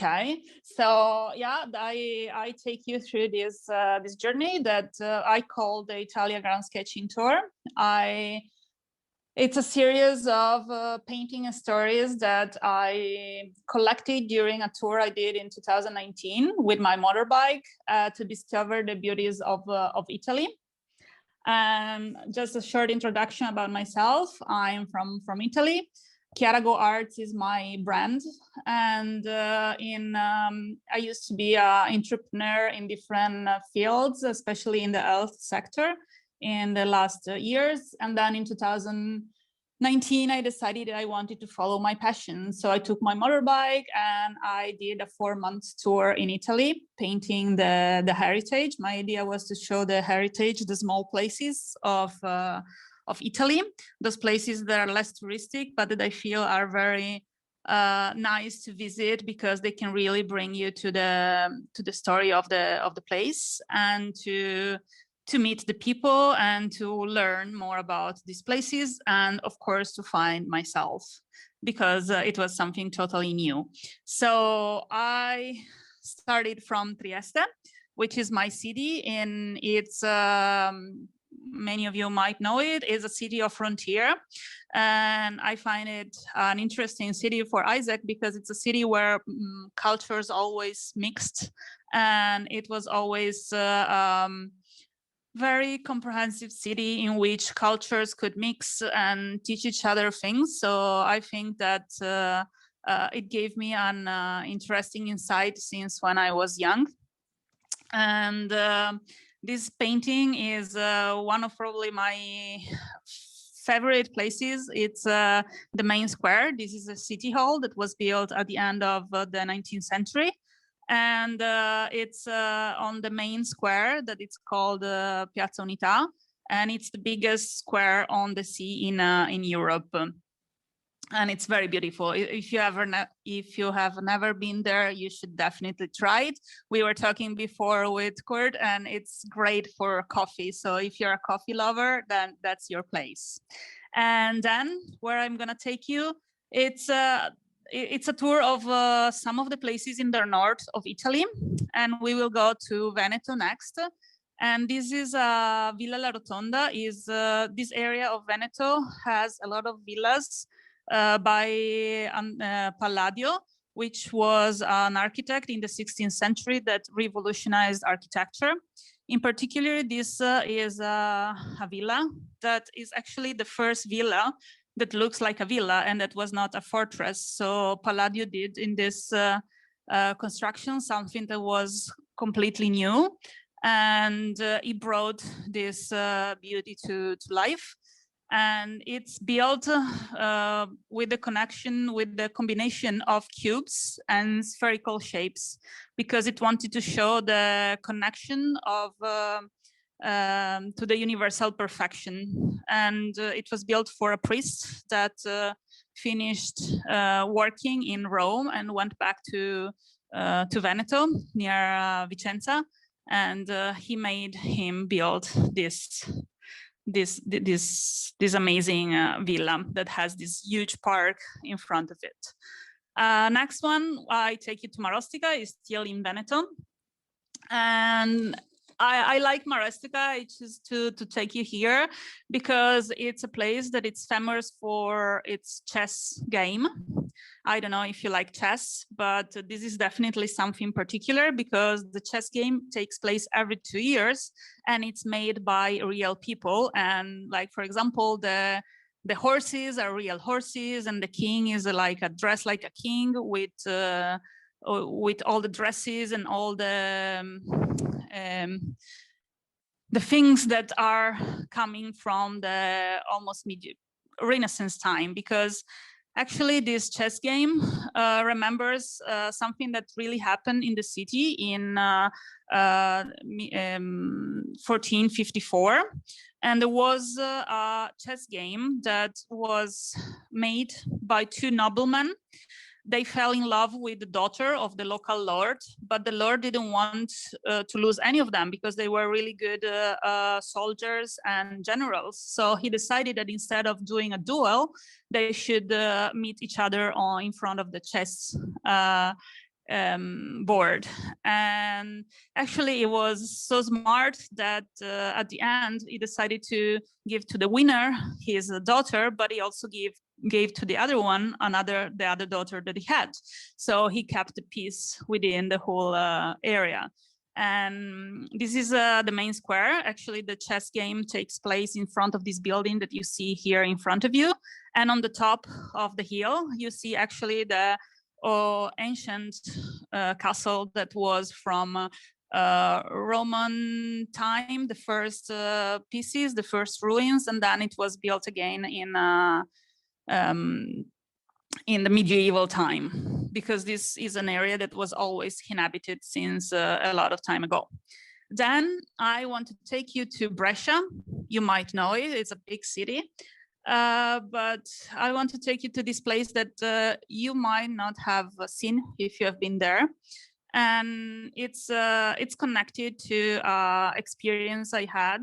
Okay, so yeah, I take you through this this journey that I call the Italia Grand Sketching Tour. It's a series of painting stories that I collected during a tour I did in 2019 with my motorbike to discover the beauties of Italy. And just a short introduction about myself. I'm from Italy. Chiara Go Arts is my brand, and I used to be an entrepreneur in different fields, especially in the health sector in the last years. And then in 2019, I decided I wanted to follow my passion. So I took my motorbike and I did a 4-month tour in Italy, painting the heritage. My idea was to show the heritage, the small places of Italy, those places that are less touristic, but that I feel are very nice to visit because they can really bring you to the story of the place and to meet the people and to learn more about these places, and of course to find myself, because it was something totally new. So I started from Trieste, which is my city, and it's many of you might know it, is a city of frontier. And I find it an interesting city for Isaac because it's a city where cultures always mixed, and it was always very comprehensive city in which cultures could mix and teach each other things. So I think that it gave me an interesting insight since when I was young. And this painting is one of probably my favorite places. It's the main square. This is a city hall that was built at the end of the 19th century. And it's on the main square that it's called Piazza Unità, and it's the biggest square on the sea in Europe. And it's very beautiful. If you have never been there, you should definitely try it. We were talking before with Kurt, and it's great for coffee. So if you're a coffee lover, then that's your place. And then where I'm gonna take you, it's a tour of some of the places in the north of Italy, and we will go to Veneto next. And this is Villa La Rotonda. This area of Veneto has a lot of villas by Palladio, which was an architect in the 16th century that revolutionized architecture. In particular, this is a villa that is actually the first villa that looks like a villa and that was not a fortress. So Palladio did in this construction something that was completely new, and he brought this beauty to life. And it's built with the combination of cubes and spherical shapes, because it wanted to show the connection of to the universal perfection. And it was built for a priest that finished working in Rome and went back to Veneto near Vicenza, and he made him build this amazing villa that has this huge park in front of it. Next one, I take you to Marostica, is still in Veneto. And I like Marostica. I choose to take you here because it's a place that it's famous for its chess game. I don't know if you like chess, but this is definitely something particular because the chess game takes place every 2 years and it's made by real people. And like, for example, the horses are real horses, and the king is dressed like a king with all the dresses and all the things that are coming from the almost Renaissance time, because actually this chess game remembers something that really happened in the city in 1454. And there was a chess game that was made by 2 noblemen. They fell in love with the daughter of the local lord, but the lord didn't want to lose any of them because they were really good soldiers and generals. So he decided that instead of doing a duel, they should meet each other in front of the chess board. And actually it was so smart that at the end he decided to give to the winner his daughter, but he also gave to the other one the other daughter that he had. So he kept the peace within the whole area. And this is the main square. Actually, the chess game takes place in front of this building that you see here in front of you. And on the top of the hill, you see actually the ancient castle that was from Roman time, the first pieces, the first ruins, and then it was built again in the medieval time, because this is an area that was always inhabited since a lot of time ago. Then I want to take you to Brescia. You might know it, it's a big city. But I want to take you to this place that you might not have seen if you have been there. And it's connected to experience I had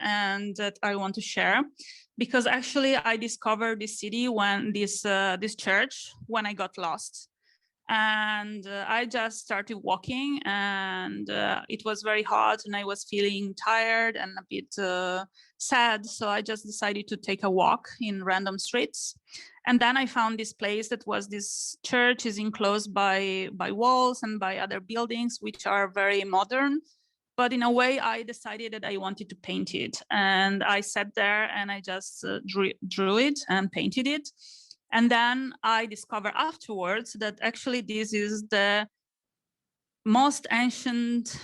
and that I want to share, because actually I discovered this city when this church when I got lost. And I just started walking, and it was very hot, and I was feeling tired and a bit sad. So I just decided to take a walk in random streets. And then I found this place that was this church is enclosed by walls and by other buildings, which are very modern. But in a way, I decided that I wanted to paint it. And I sat there and I just drew it and painted it. And then I discovered afterwards that actually this is the most ancient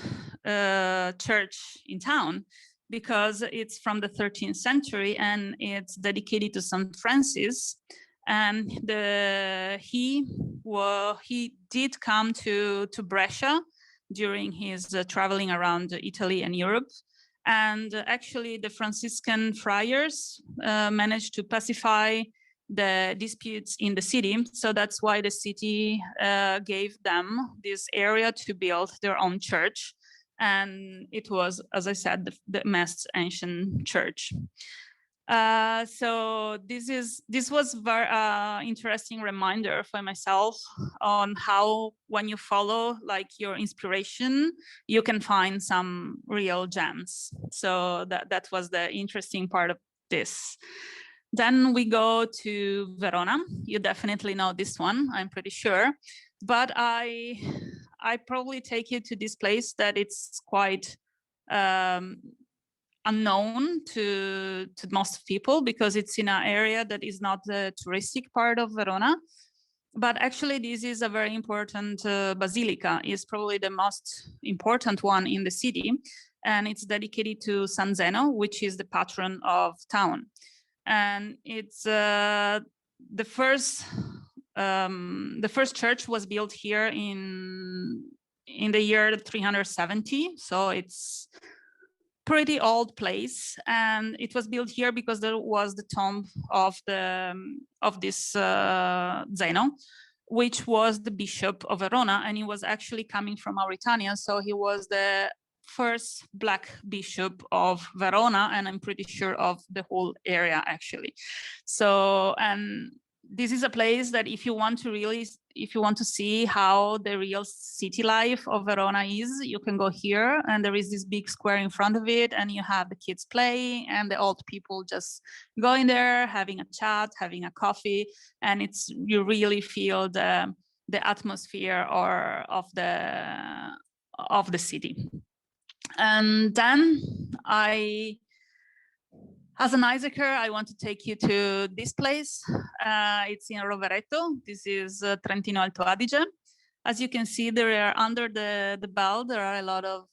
church in town, because it's from the 13th century and it's dedicated to St. Francis. And he did come to Brescia during his traveling around Italy and Europe. And actually the Franciscan friars managed to pacify the disputes in the city. So that's why the city gave them this area to build their own church. And it was, as I said, the most ancient church. So this was very interesting reminder for myself on how when you follow like your inspiration, you can find some real gems. So that was the interesting part of this. Then we go to Verona. You definitely know this one, I'm pretty sure. But I probably take you to this place that it's quite unknown to most people, because it's in an area that is not the touristic part of Verona. But actually, this is a very important basilica. It's probably the most important one in the city. And it's dedicated to San Zeno, which is the patron of town. And it's the first church was built here in the year 370. So it's pretty old place, and it was built here because there was the tomb of this Zeno, which was the bishop of Verona, and he was actually coming from Mauritania. So he was the first Black bishop of Verona, and I'm pretty sure of the whole area actually. So, and this is a place that if you want to see how the real city life of Verona is, you can go here, and there is this big square in front of it, and you have the kids play and the old people just going there, having a chat, having a coffee, and you really feel the atmosphere of the city. And then as an Isaacer, I want to take you to this place. It's in Rovereto. This is Trentino Alto Adige. As you can see, there are under the bell, there are a lot of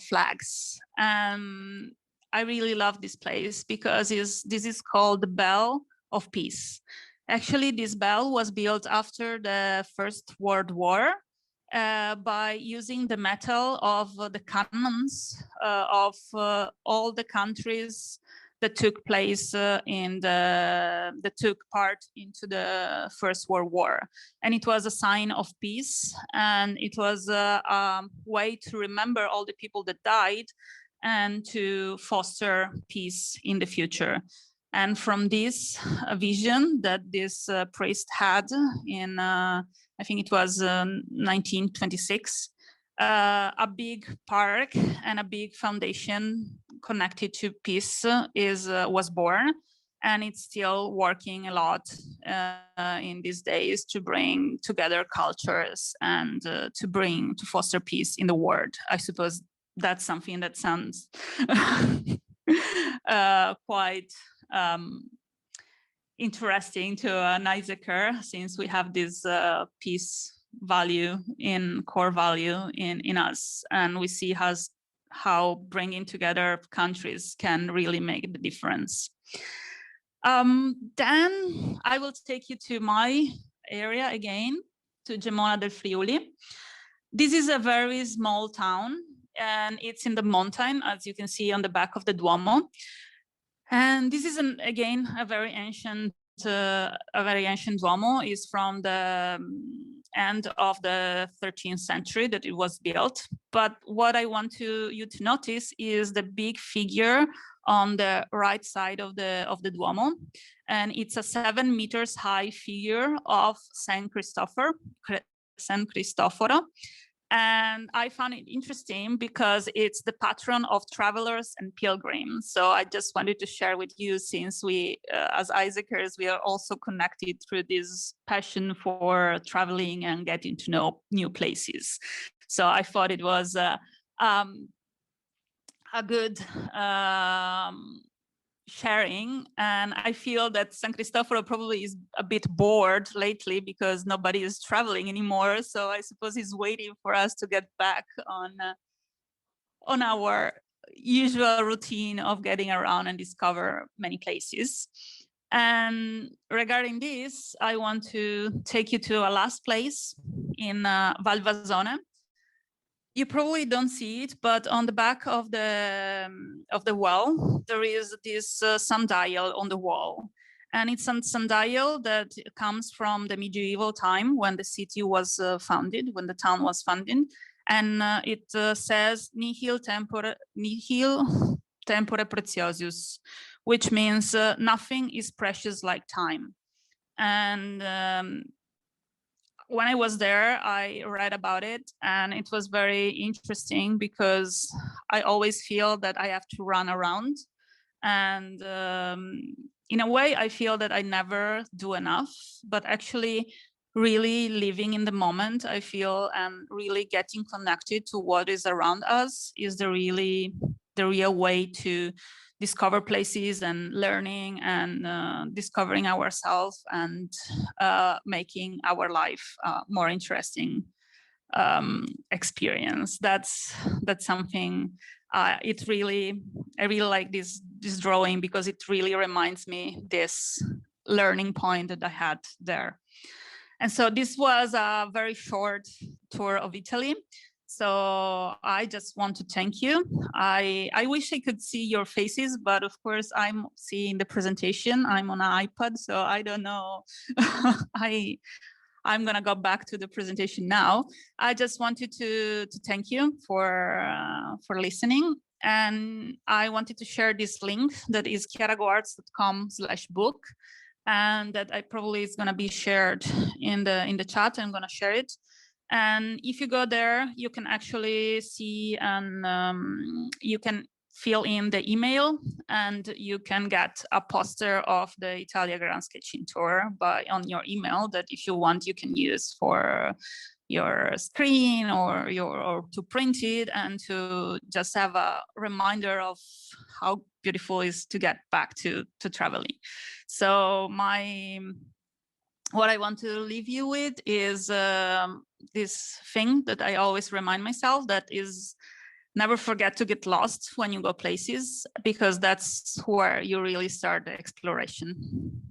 flags. I really love this place because this is called the Bell of Peace. Actually, this bell was built after the First World War by using the metal of the cannons of all the countries that took place that took part into the First World War. And it was a sign of peace, and it was a way to remember all the people that died and to foster peace in the future. And from this vision that this priest had in I think it was 1926, a big park and a big foundation connected to peace was born, and it's still working a lot in these days to bring together cultures and to foster peace in the world. I suppose that's something that sounds quite interesting to an Isaacer, since we have this peace value core value in us, and we see how bringing together countries can really make the difference. Then I will take you to my area again, to Gemona del Friuli. This is a very small town, and it's in the mountain, as you can see on the back of the Duomo. And this is again a very ancient Duomo. Is from the end of the 13th century that it was built. But what I want you to notice is the big figure on the right side of the Duomo, and it's a 7 meters high figure of San Cristoforo. And I found it interesting because it's the patron of travelers and pilgrims. So I just wanted to share with you, since we, as Isaacers, we are also connected through this passion for traveling and getting to know new places. So I thought it was a good sharing, and I feel that San Cristoforo probably is a bit bored lately because nobody is traveling anymore. So I suppose he's waiting for us to get back on our usual routine of getting around and discover many places. And regarding this, I want to take you to a last place in Valvasone. You probably don't see it, but on the back of the wall, there is this sundial on the wall. And it's a sundial that comes from the medieval time when the city was founded, when the town was founded. And it says nihil tempore preciosius, which means nothing is precious like time. And when I was there, I read about it, and it was very interesting because I always feel that I have to run around. And in a way, I feel that I never do enough, but actually really living in the moment, I feel, and really getting connected to what is around us is the real way to discover places and learning and discovering ourselves and making our life more interesting experience. That's something I really like this drawing, because it really reminds me this learning point that I had there. And so this was a very short tour of Italy. So I just want to thank you. I wish I could see your faces, but of course I'm seeing the presentation. I'm on an iPad, so I don't know. I'm gonna go back to the presentation now. I just wanted to thank you for listening. And I wanted to share this link that is chiaragoarts.com/book. And that I probably is gonna be shared in the chat. I'm gonna share it. And if you go there, you can actually see and you can fill in the email, and you can get a poster of the Italia Grand Sketching Tour on your email that, if you want, you can use for your screen or to print it, and to just have a reminder of how beautiful it is to get back to traveling. So what I want to leave you with is this thing that I always remind myself, that is, never forget to get lost when you go places, because that's where you really start the exploration.